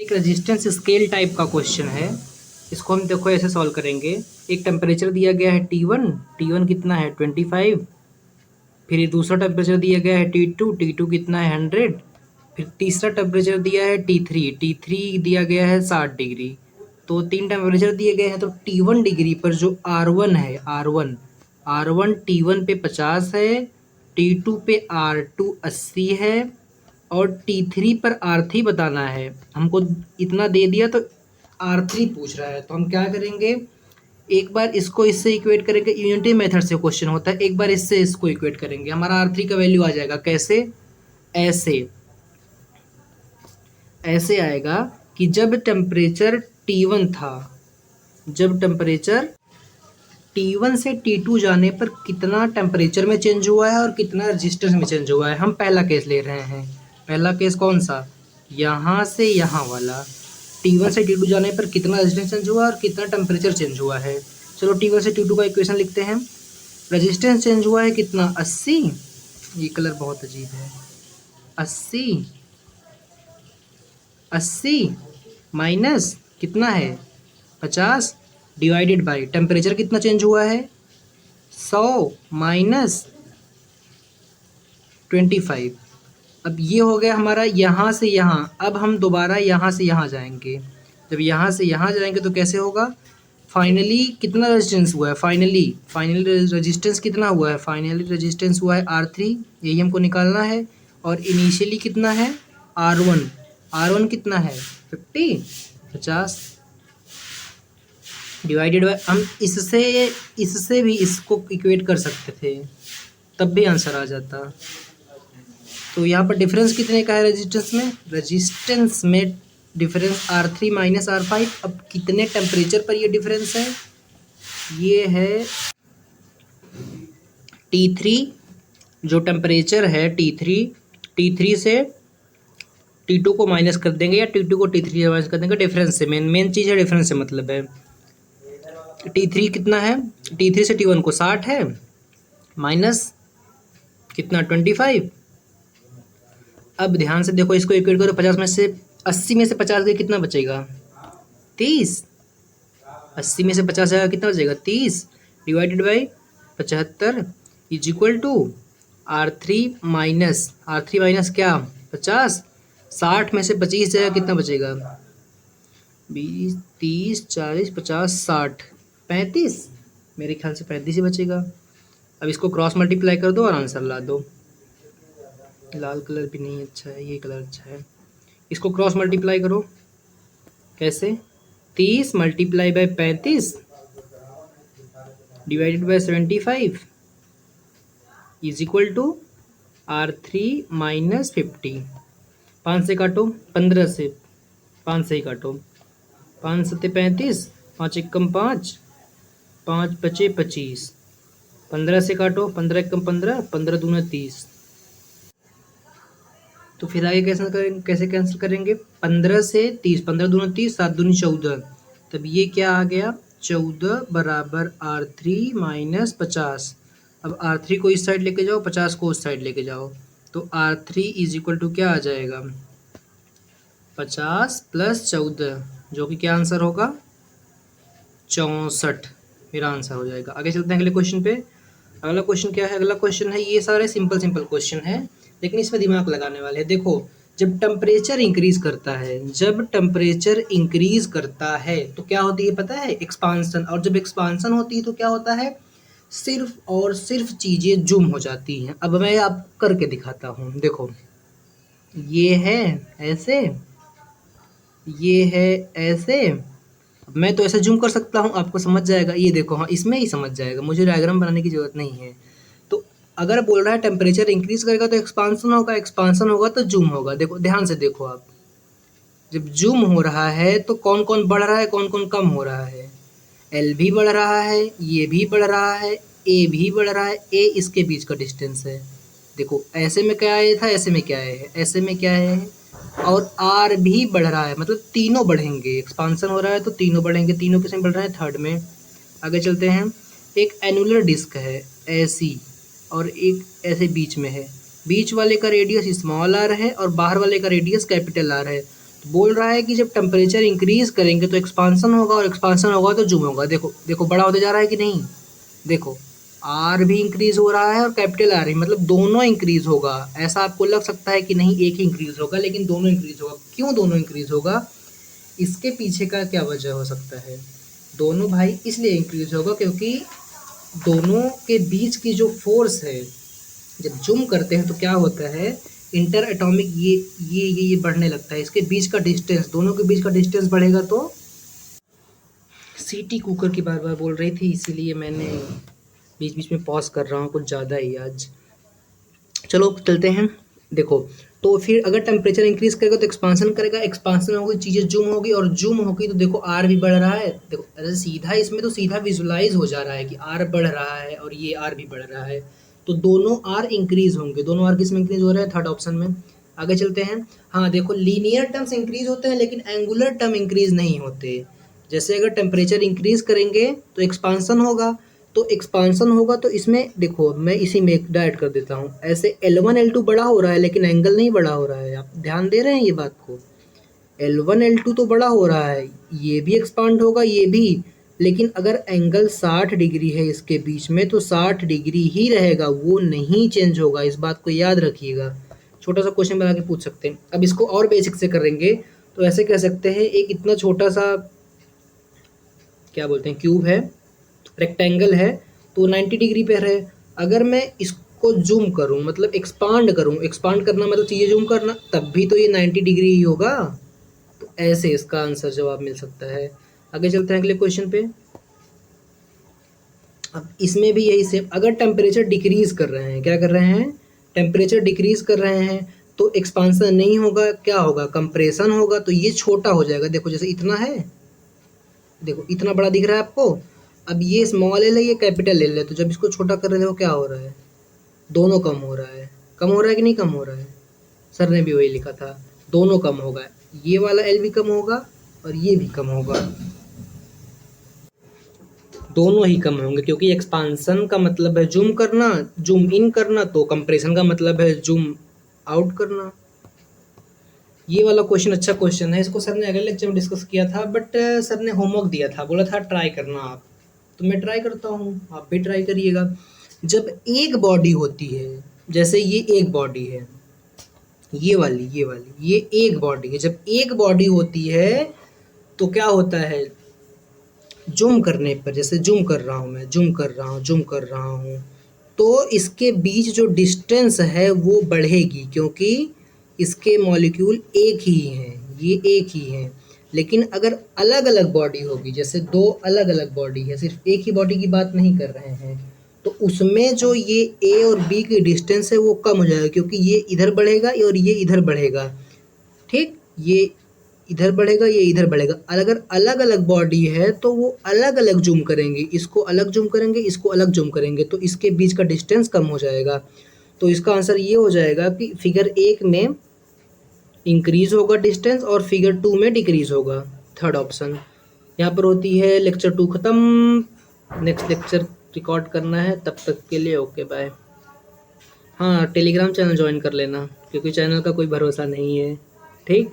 एक resistance scale type का question है। इसको हम देखो ऐसे सॉल्व करेंगे। एक टेम्परेचर दिया गया है T1 कितना है 25। फिर दूसरा टेम्परेचर दिया गया है T2 कितना है 100। फिर तीसरा टेम्परेचर दिया है T3 दिया गया है 60 डिग्री। तो 3 टेम्परेचर दिए गए हैं। तो T1 डिग्री पर जो R1 है, R1 T1 पे 50 है, T2 पे R2 80 है और T3 पर R3 बताना है। हमको इतना दे दिया तो R3 पूछ रहा है। तो हम क्या करेंगे, एक बार इसको इससे इक्वेट करेंगे। यूनिटी मेथड से क्वेश्चन होता है। एक बार इससे इसको इक्वेट करेंगे, हमारा R3 का वैल्यू आ जाएगा। कैसे? ऐसे आएगा कि जब टेम्परेचर T1 था, जब टेम्परेचर T1 से T2 जाने पर कितना टेम्परेचर में चेंज हुआ है और कितना रेजिस्टेंस में चेंज हुआ है। हम पहला केस ले रहे हैं। पहला केस कौन सा? यहाँ से यहाँ वाला। T1 से T2 जाने पर कितना रेजिस्टेंस चेंज हुआ और कितना टेम्परेचर चेंज हुआ है। चलो T1 से T2 का इक्वेशन लिखते हैं। रेजिस्टेंस चेंज हुआ है कितना 80। ये कलर बहुत अजीब है। 80 माइनस कितना है 50 डिवाइडेड बाई टेम्परेचर कितना चेंज हुआ है 100 माइनस 25। अब ये हो गया हमारा यहाँ से यहाँ। अब हम दोबारा यहाँ से यहाँ जाएंगे। जब यहाँ से यहाँ जाएंगे तो कैसे होगा? फाइनली कितना रेजिस्टेंस हुआ है? फाइनली रेजिस्टेंस कितना हुआ है? फाइनली रेजिस्टेंस हुआ है R3, यही हमको निकालना है। और इनिशियली कितना है R1 कितना है 50 डिवाइडेड बाय। हम इससे भी इसको इक्वेट कर सकते थे, तब भी आंसर आ जाता। तो यहाँ पर डिफरेंस कितने का है रेजिस्टेंस में डिफरेंस R3 माइनस R5। अब कितने टेम्परेचर पर ये डिफरेंस है? ये है T3, जो टेम्परेचर है T3 से T2 को माइनस कर देंगे या T2 को T3 से माइनस कर देंगे। डिफरेंस से मेन चीज़ है, डिफरेंस से मतलब है। T3 कितना है? T3 से T1 को 60 है, माइनस कितना 25। अब ध्यान से देखो, इसको इक्वेट करो। 50 में से 80 में से 50 गए, कितना बचेगा 30। 80 में से 50 जाएगा, कितना बचेगा 30 divided by 75 is equal to R3 minus क्या 50। 60 में से 25 जाएगा, कितना बचेगा 20 30 40 50 60 35। मेरे ख्याल से 35 ही बचेगा। अब इसको क्रॉस मल्टीप्लाई कर दो और आंसर ला दो। लाल कलर भी नहीं अच्छा है, ये कलर अच्छा है। इसको क्रॉस मल्टीप्लाई करो। कैसे? 30 multiply by 35 divided by 75 is equal to R3 minus 50। 5 से काटो, 15 से 5 से ही काटो। 5 सत्ते 35, 5 एकम 5, 5 बचे 25। 15 से काटो, 15 एकम 15, 15 दूना 30। तो फिर आगे कैसे कैंसिल करेंगे? 15 से 30, 15 दूना 30, 7 दूनी 14। तब ये क्या आ गया 14 बराबर R3 माइनस 50। अब R3 को इस साइड लेके जाओ, 50 को उस साइड लेके जाओ। तो R3 इज इक्वल टू क्या आ जाएगा 50 प्लस 14, जो कि क्या आंसर होगा 64 मेरा आंसर हो जाएगा। आगे चलते हैं अगले क्वेश्चन पे। अगला क्वेश्चन क्या है? अगला क्वेश्चन है, ये सारे सिंपल क्वेश्चन है, लेकिन इसमें दिमाग लगाने वाले हैं। देखो, जब टेम्परेचर इंक्रीज करता है तो क्या होती है पता है? एक्सपांसन। और जब एक्सपांसन होती है तो क्या होता है? सिर्फ और सिर्फ चीज़ें जूम हो जाती हैं। अब मैं आपको करके दिखाता हूँ। देखो, ये है ऐसे, ये है ऐसे। मैं तो ऐसे जूम कर सकता हूँ, आपको समझ जाएगा। ये देखो, हाँ इसमें ही समझ जाएगा, मुझे डायग्राम बनाने की ज़रूरत नहीं है। तो अगर बोल रहा है टेम्परेचर इंक्रीज करेगा तो एक्सपांसन होगा तो जूम होगा। देखो ध्यान से देखो आप, जब जूम हो रहा है तो कौन कौन बढ़ रहा है, कौन कौन कम हो रहा है? L भी बढ़ रहा है, ये भी बढ़ रहा है, A भी बढ़ रहा है। A इसके बीच का डिस्टेंस है। देखो ऐसे में क्या आया था, ऐसे में क्या आया है, ऐसे में क्या है, और R भी बढ़ रहा है, मतलब तीनों बढ़ेंगे। एक्सपांसन हो रहा है तो तीनों बढ़ेंगे। तीनों किसमें बढ़ रहे हैं? थर्ड में। आगे चलते हैं। एक एनुलर डिस्क है ऐसी, और एक ऐसे बीच में है। बीच वाले का रेडियस स्मॉल r है और बाहर वाले का रेडियस कैपिटल R है। तो बोल रहा है कि जब टेम्परेचर इंक्रीज करेंगे तो एक्सपांसन होगा, और एक्सपांसन होगा तो जूम होगा। देखो देखो बड़ा होते जा रहा है कि नहीं, देखो आर भी इंक्रीज हो रहा है और कैपिटल आर भी, मतलब दोनों इंक्रीज होगा। ऐसा आपको लग सकता है कि नहीं एक ही इंक्रीज होगा, लेकिन दोनों इंक्रीज होगा। क्यों दोनों इंक्रीज होगा, इसके पीछे का क्या वजह हो सकता है। दोनों भाई इसलिए इंक्रीज होगा क्योंकि दोनों के बीच की जो फोर्स है, जब जूम करते हैं तो क्या होता है, इंटर एटॉमिक ये बढ़ने लगता है। इसके बीच का डिस्टेंस, दोनों के बीच का डिस्टेंस बढ़ेगा। तो सीटी कुकर की बार बार बोल रही थी, इसीलिए मैंने बीच बीच में पॉज कर रहा हूँ, कुछ ज़्यादा ही आज। चलो चलते हैं। देखो तो फिर अगर टेम्परेचर इंक्रीज करेगा तो एक्सपांसन करेगा, एक्सपांसन होगी चीज़ें जूम होगी, और जूम होगी तो देखो आर भी बढ़ रहा है। देखो अरे सीधा इसमें तो सीधा विजुलाइज हो जा रहा है कि आर बढ़ रहा है और ये आर भी बढ़ रहा है, तो दोनों आर इंक्रीज होंगे। दोनों आर किस में इंक्रीज हो रहा है, थर्ड ऑप्शन में। आगे चलते हैं। हाँ देखो लीनियर टर्म्स इंक्रीज होते हैं लेकिन एंगुलर टर्म इंक्रीज नहीं होते। जैसे अगर टेम्परेचर इंक्रीज करेंगे तो एक्सपांसन होगा, तो एक्सपांसन होगा तो इसमें देखो मैं इसी में ऐड कर देता हूँ। ऐसे L1 L2 बड़ा हो रहा है लेकिन एंगल नहीं बड़ा हो रहा है। आप ध्यान दे रहे हैं ये बात को, L1 L2 तो बड़ा हो रहा है, ये भी एक्सपांड होगा ये भी, लेकिन अगर एंगल 60 डिग्री है इसके बीच में तो 60 डिग्री ही रहेगा, वो नहीं चेंज होगा। इस बात को याद रखिएगा। छोटा सा क्वेश्चन बना के पूछ सकते हैं। अब इसको और बेसिक से करेंगे तो ऐसे कह सकते हैं, एक इतना छोटा सा क्या बोलते हैं क्यूब है, रेक्टेंगल है, तो 90 डिग्री पे है। अगर मैं इसको जूम करूं मतलब एक्सपांड करूं, एक्सपांड करना मतलब चीज़ें जूम करना, तब भी तो ये 90 डिग्री ही होगा। तो ऐसे इसका आंसर जवाब मिल सकता है। आगे चलते हैं अगले क्वेश्चन पे। अब इसमें भी यही सेम, अगर टेम्परेचर डिक्रीज कर रहे हैं, क्या कर रहे हैं, टेम्परेचर डिक्रीज कर रहे हैं, तो एक्सपांसन नहीं होगा, क्या होगा, कंप्रेशन होगा। तो ये छोटा हो जाएगा। देखो जैसे इतना है, देखो इतना बड़ा दिख रहा है आपको, अब ये स्मॉल ले ले ये कैपिटल ले ले, तो जब इसको छोटा कर रहे हो क्या हो रहा है, दोनों कम हो रहा है। कम हो रहा है कि नहीं कम हो रहा है, सर ने भी वही लिखा था, दोनों कम होगा। ये वाला एल भी कम होगा और ये भी कम होगा, दोनों ही कम होंगे, क्योंकि एक्सपांसन का मतलब है जूम करना, जूम इन करना, तो कंप्रेशन का मतलब है जूम आउट करना। ये वाला क्वेश्चन अच्छा क्वेश्चन है, इसको सर ने अगले लेक्चर में डिस्कस किया था, बट सर ने होमवर्क दिया था, बोला था ट्राई करना आप, तो मैं ट्राई करता हूँ, आप भी ट्राई करिएगा। जब एक बॉडी होती है, जैसे ये एक बॉडी है, ये एक बॉडी है, जब एक बॉडी होती है तो क्या होता है, जूम करने पर, जैसे जूम कर रहा हूँ मैं, जूम कर रहा हूँ, तो इसके बीच जो डिस्टेंस है वो बढ़ेगी, क्योंकि इसके मॉलिक्यूल एक ही हैं, ये एक ही हैं। लेकिन अगर अलग अलग बॉडी होगी, जैसे दो अलग अलग बॉडी है, सिर्फ एक ही बॉडी की बात नहीं कर रहे हैं, तो उसमें जो ये ए और बी की डिस्टेंस है वो कम हो जाएगा, क्योंकि ये इधर बढ़ेगा और ये इधर बढ़ेगा। ठीक, ये इधर बढ़ेगा ये इधर बढ़ेगा। अगर अलग अलग बॉडी है तो वो अलग अलग जूम करेंगे, इसको अलग जूम करेंगे, इसको अलग जूम करेंगे, तो इसके बीच का डिस्टेंस कम हो जाएगा। तो इसका आंसर ये हो जाएगा कि फिगर 1 में इंक्रीज होगा डिस्टेंस और फिगर 2 में डिक्रीज होगा, थर्ड ऑप्शन। यहाँ पर होती है लेक्चर 2 ख़त्म। नेक्स्ट लेक्चर रिकॉर्ड करना है, तब तक के लिए ओके बाय। हाँ टेलीग्राम चैनल ज्वाइन कर लेना, क्योंकि चैनल का कोई भरोसा नहीं है। ठीक।